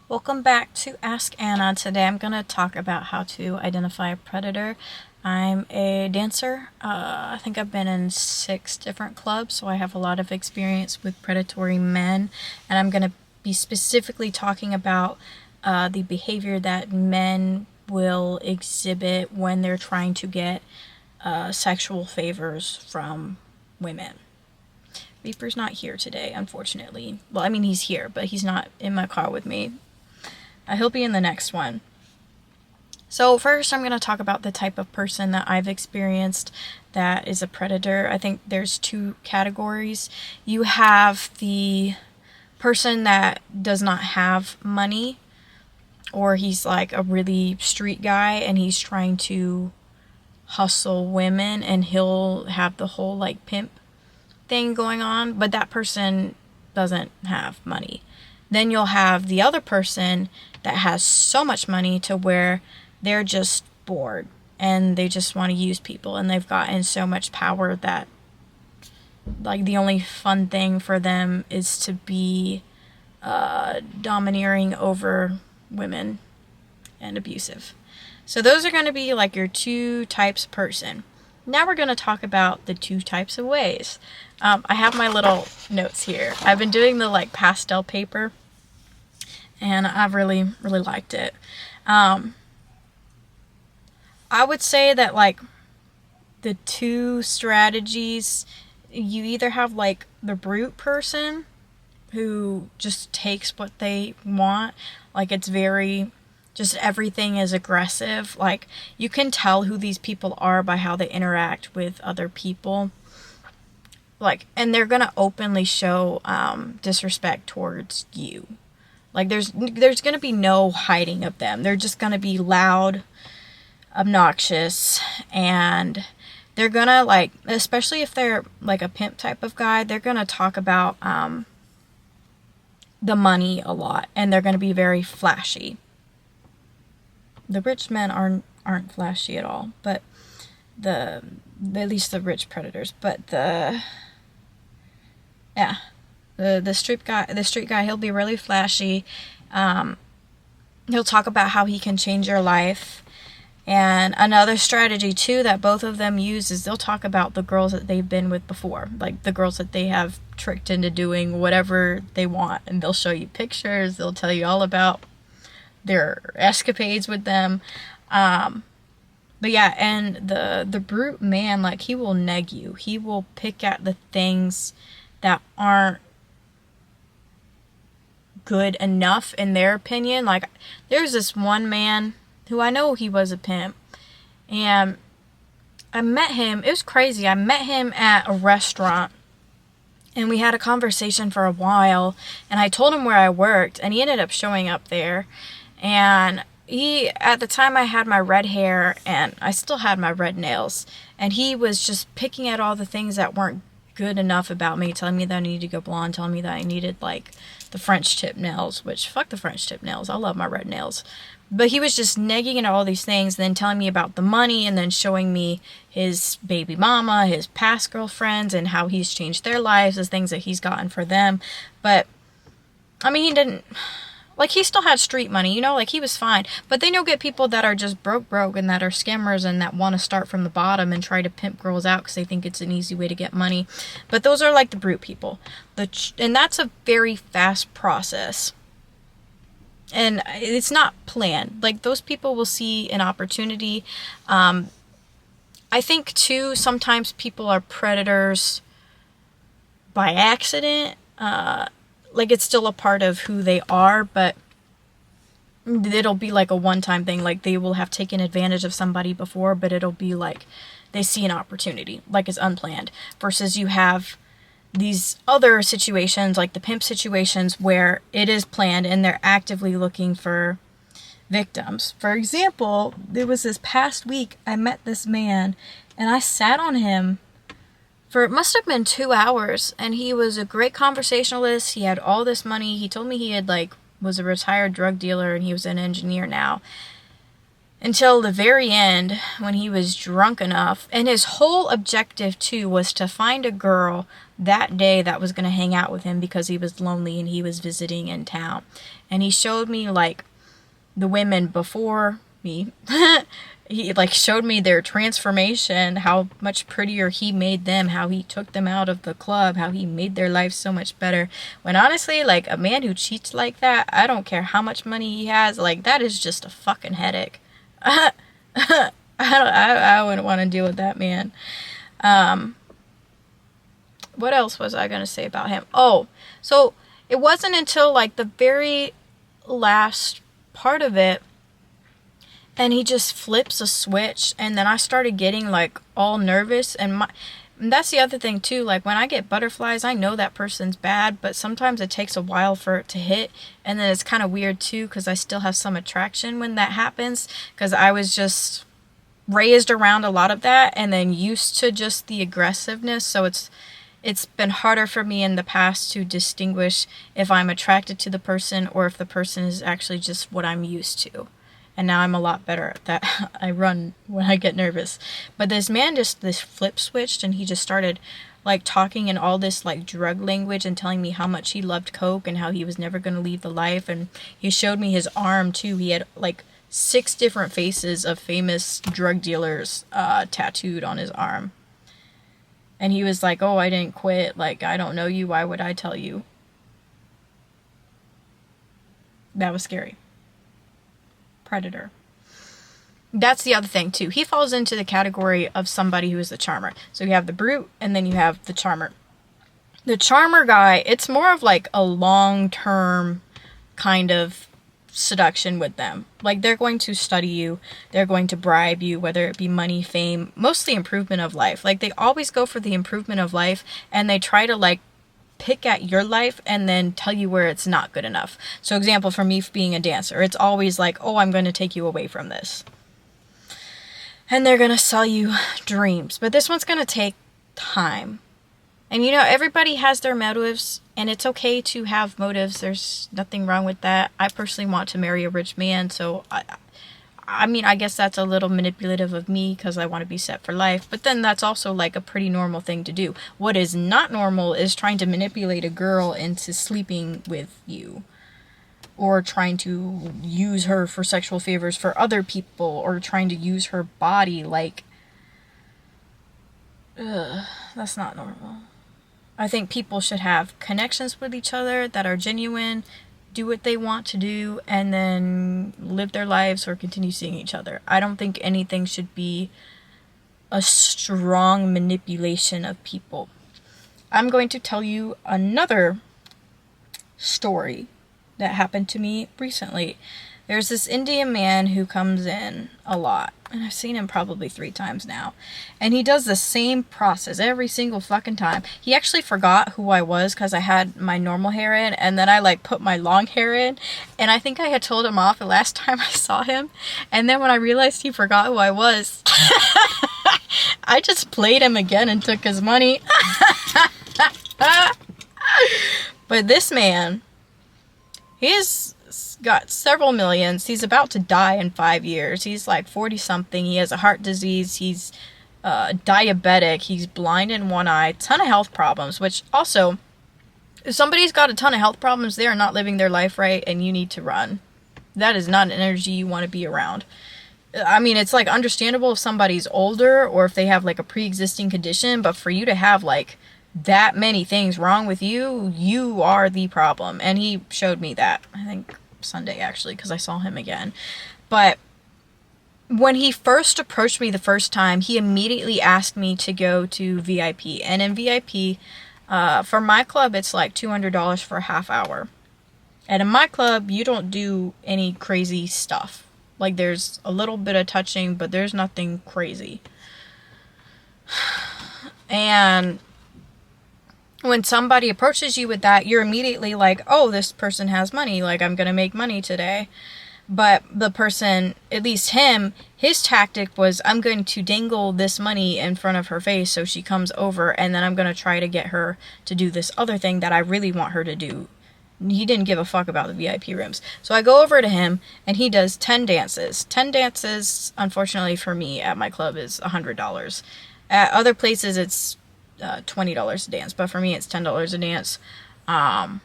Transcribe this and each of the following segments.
Welcome back to Ask Anna. Today I'm going to talk about how to identify a predator. I'm a dancer. I think I've been in 6 different clubs, so I have a lot of experience with predatory men. And I'm going to be specifically talking about the behavior that men will exhibit when they're trying to get sexual favors from women. Reaper's not here today, unfortunately. Well, I mean, he's here, but he's not in my car with me. He'll be in the next one. So first I'm going to talk about the type of person that I've experienced that is a predator. I think there's 2 categories. You have the person that does not have money, or he's like a really street guy and he's trying to hustle women, and he'll have the whole like pimp thing going on, but that person doesn't have money. Then you'll have the other person that has so much money to where they're just bored and they just want to use people, and they've gotten so much power that like the only fun thing for them is to be domineering over women and abusive. So those are going to be like your 2 types of person. Now we're going to talk about the 2 types of ways. I have my little notes here. I've been doing the like pastel paper, and I've really liked it. I would say that like the 2 strategies, you either have like the brute person who just takes what they want, like it's very just everything is aggressive. Like you can tell who these people are by how they interact with other people. Like, and they're gonna openly show disrespect towards you. Like there's gonna be no hiding of them. They're just gonna be loud, obnoxious, and they're gonna like, especially if they're like a pimp type of guy, they're gonna talk about the money a lot, and they're gonna be very flashy. The rich men aren't flashy at all, but at least the rich predators. But the street guy, he'll be really flashy. He'll talk about how he can change your life. And another strategy too that both of them use is they'll talk about the girls that they've been with before, like the girls that they have tricked into doing whatever they want, and they'll show you pictures. They'll tell you all about their escapades with them. But yeah, and the brute man, like he will neg you. He will pick at the things that aren't good enough in their opinion. Like there's this one man who I know he was a pimp, and I met him. It was crazy. I met him at a restaurant, and we had a conversation for a while, and I told him where I worked, and he ended up showing up there. And at the time I had my red hair and I still had my red nails, and he was just picking at all the things that weren't good enough about me, telling me that I needed to go blonde, telling me that I needed like the French tip nails, which fuck the French tip nails. I love my red nails. But he was just negging at all these things, then telling me about the money, and then showing me his baby mama, his past girlfriends, and how he's changed their lives, the things that he's gotten for them. But I mean, he didn't, like, he still had street money, you know, like he was fine. But then you'll get people that are just broke and that are scammers and that want to start from the bottom and try to pimp girls out because they think it's an easy way to get money. But those are like the brute people. And that's a very fast process. And it's not planned. Like those people will see an opportunity. I think too, sometimes people are predators by accident. Like it's still a part of who they are, but it'll be like a one-time thing. Like they will have taken advantage of somebody before, but it'll be like they see an opportunity, like it's unplanned. Versus you have these other situations, like the pimp situations, where it is planned and they're actively looking for victims. For example, there was this past week, I met this man and I sat on him for, it must have been 2 hours, and he was a great conversationalist. He had all this money. He told me he had like was a retired drug dealer and he was an engineer now. Until the very end, when he was drunk enough, and his whole objective too was to find a girl that day that was going to hang out with him because he was lonely and he was visiting in town. And he showed me like the women before me. He like showed me their transformation, how much prettier he made them, how he took them out of the club, how he made their life so much better. When honestly, like, a man who cheats like that, I don't care how much money he has, like, that is just a fucking headache. I wouldn't want to deal with that man. What else was I going to say about him? Oh, so it wasn't until like the very last part of it, and he just flips a switch, and then I started getting like all nervous, and that's the other thing too, like when I get butterflies, I know that person's bad, but sometimes it takes a while for it to hit, and then it's kind of weird too because I still have some attraction when that happens, because I was just raised around a lot of that and then used to just the aggressiveness, so it's been harder for me in the past to distinguish if I'm attracted to the person or if the person is actually just what I'm used to. And now I'm a lot better at that. I run when I get nervous. But this man just, this flip switched, and he just started like talking in all this like drug language and telling me how much he loved coke and how he was never going to leave the life. And he showed me his arm too. He had like 6 different faces of famous drug dealers tattooed on his arm. And he was like, oh, I didn't quit. Like, I don't know you. Why would I tell you? That was scary. Predator. That's the other thing too. He falls into the category of somebody who is the charmer. So you have the brute and then you have the charmer. The charmer guy, it's more of like a long-term kind of seduction with them. Like, they're going to study you, they're going to bribe you, whether it be money, fame, mostly improvement of life. Like, they always go for the improvement of life, and they try to like pick at your life and then tell you where it's not good enough. So example, for me being a dancer, it's always like, oh, I'm going to take you away from this. And they're going to sell you dreams. But this one's going to take time. And you know, everybody has their motives, and it's okay to have motives. There's nothing wrong with that. I personally want to marry a rich man, so I mean, I guess that's a little manipulative of me because I want to be set for life. But then that's also like a pretty normal thing to do. What is not normal is trying to manipulate a girl into sleeping with you, or trying to use her for sexual favors for other people, or trying to use her body. Like, that's not normal. I think people should have connections with each other that are genuine, do what they want to do, and then live their lives or continue seeing each other. I don't think anything should be a strong manipulation of people. I'm going to tell you another story that happened to me recently. There's this Indian man who comes in a lot, and I've seen him probably 3 times now, and he does the same process every single fucking time. He actually forgot who I was because I had my normal hair in, and then I like put my long hair in, and I think I had told him off the last time I saw him, and then when I realized he forgot who I was, I just played him again and took his money. But this man, he's got several millions. He's about to die in 5 years. He's like 40 something. He has a heart disease. He's diabetic. He's blind in one eye. Ton of health problems, which also, if somebody's got a ton of health problems, they are not living their life right, and you need to run. That is not an energy you want to be around. I mean, it's like understandable if somebody's older or if they have like a pre-existing condition, but for you to have like that many things wrong with you, you are the problem. And he showed me that, I think Sunday actually, because I saw him again. But when he first approached me the first time, he immediately asked me to go to VIP. And in VIP, for my club, it's like $200 for a half hour. And in my club, you don't do any crazy stuff. Like, there's a little bit of touching, but there's nothing crazy. And when somebody approaches you with that, you're immediately like, oh, this person has money. Like, I'm going to make money today. But the person, at least him, his tactic was, I'm going to dangle this money in front of her face so she comes over, and then I'm going to try to get her to do this other thing that I really want her to do. He didn't give a fuck about the VIP rooms. So I go over to him, and he does 10 dances. 10 dances, unfortunately for me, at my club is $100. At other places, it's $20 a dance, but for me it's $10 a dance. I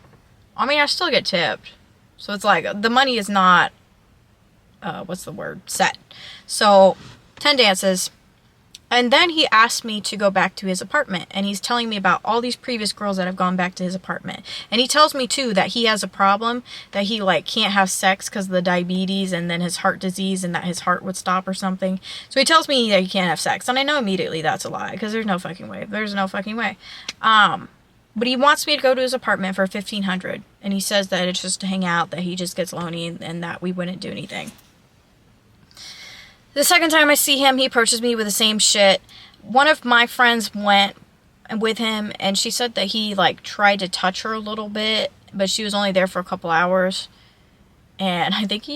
mean, I still get tipped, so it's like the money is not what's the word, set. So 10 dances. And then he asked me to go back to his apartment, and he's telling me about all these previous girls that have gone back to his apartment. And he tells me too that he has a problem, that he like can't have sex because of the diabetes and then his heart disease, and that his heart would stop or something. So he tells me that he can't have sex, and I know immediately that's a lie, because there's no fucking way. There's no fucking way. But he wants me to go to his apartment for $1,500, and he says that it's just to hang out, that he just gets lonely, and that we wouldn't do anything. The second time I see him, he approaches me with the same shit. One of my friends went with him, and she said that he, like, tried to touch her a little bit, but she was only there for a couple hours. And I think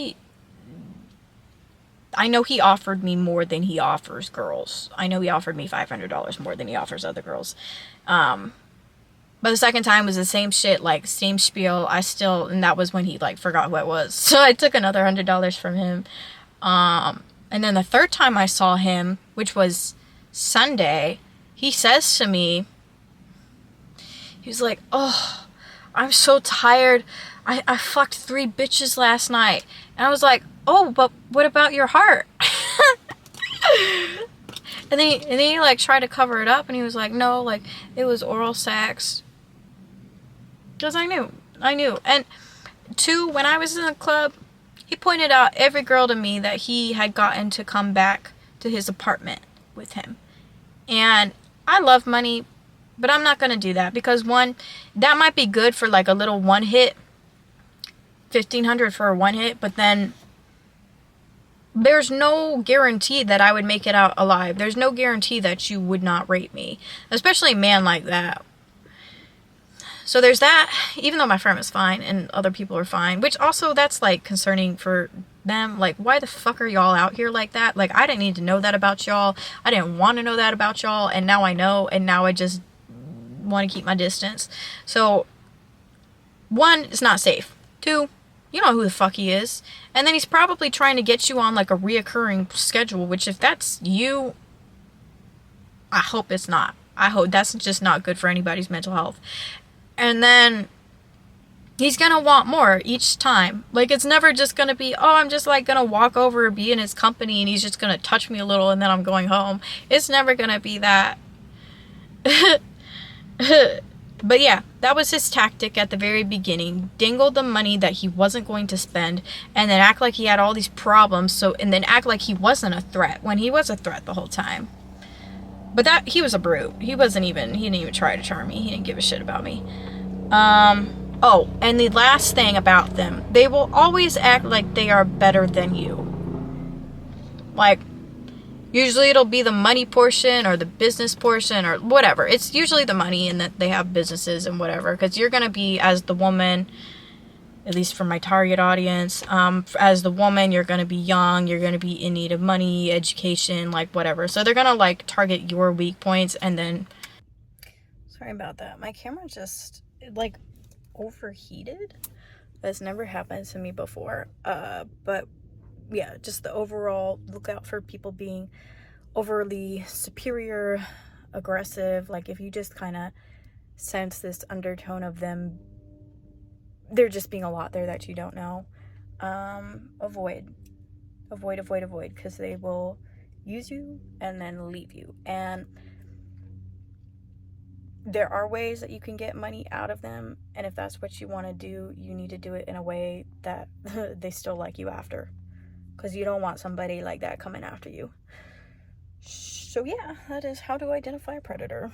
I know he offered me more than he offers girls. I know he offered me $500 more than he offers other girls. But the second time was the same shit, like, same spiel. And that was when he, like, forgot who I was. So I took another $100 from him. And then the third time I saw him, which was Sunday, he says to me, he was like, "Oh, I'm so tired. I fucked 3 bitches last night." And I was like, "Oh, but what about your heart?" and then he like tried to cover it up, and he was like, "No, like it was oral sex." Because I knew. And 2, when I was in the club, he pointed out every girl to me that he had gotten to come back to his apartment with him. And I love money, but I'm not going to do that, because 1, that might be good for like a little one hit, $1,500 for a one hit, but then there's no guarantee that I would make it out alive. There's no guarantee that you would not rape me, especially a man like that. So there's that, even though my friend was fine and other people are fine, which also that's like concerning for them. Like, why the fuck are y'all out here like that? Like, I didn't need to know that about y'all. I didn't want to know that about y'all, and now I know, and now I just want to keep my distance. So 1, it's not safe. 2, you know who the fuck he is. And then he's probably trying to get you on like a reoccurring schedule, which if that's you, I hope it's not. I hope that's just not good for anybody's mental health. And then he's gonna want more each time. Like, it's never just gonna be, oh, I'm just like gonna walk over and be in his company and he's just gonna touch me a little and then I'm going home. It's never gonna be that. But yeah, that was his tactic at the very beginning. Dangle the money that he wasn't going to spend, and then act like he had all these problems, and then act like he wasn't a threat when he was a threat the whole time. But he was a brute. He didn't even try to charm me. He didn't give a shit about me. Oh, and the last thing about them, they will always act like they are better than you. Like, usually it'll be the money portion or the business portion or whatever. It's usually the money and that they have businesses and whatever. Because you're going to be, as the woman, at least for my target audience, as the woman, you're going to be young, you're going to be in need of money, education, like whatever. So they're going to like target your weak points, and then, sorry about that. My camera just like overheated. That's never happened to me before. But yeah, just the overall, look out for people being overly superior, aggressive. Like, if you just kind of sense this undertone of them, they're just being a lot there that you don't know. Avoid, because they will use you and then leave you. And there are ways that you can get money out of them, and if that's what you want to do, you need to do it in a way that they still like you after, because you don't want somebody like that coming after you. So yeah, that is how to identify a predator.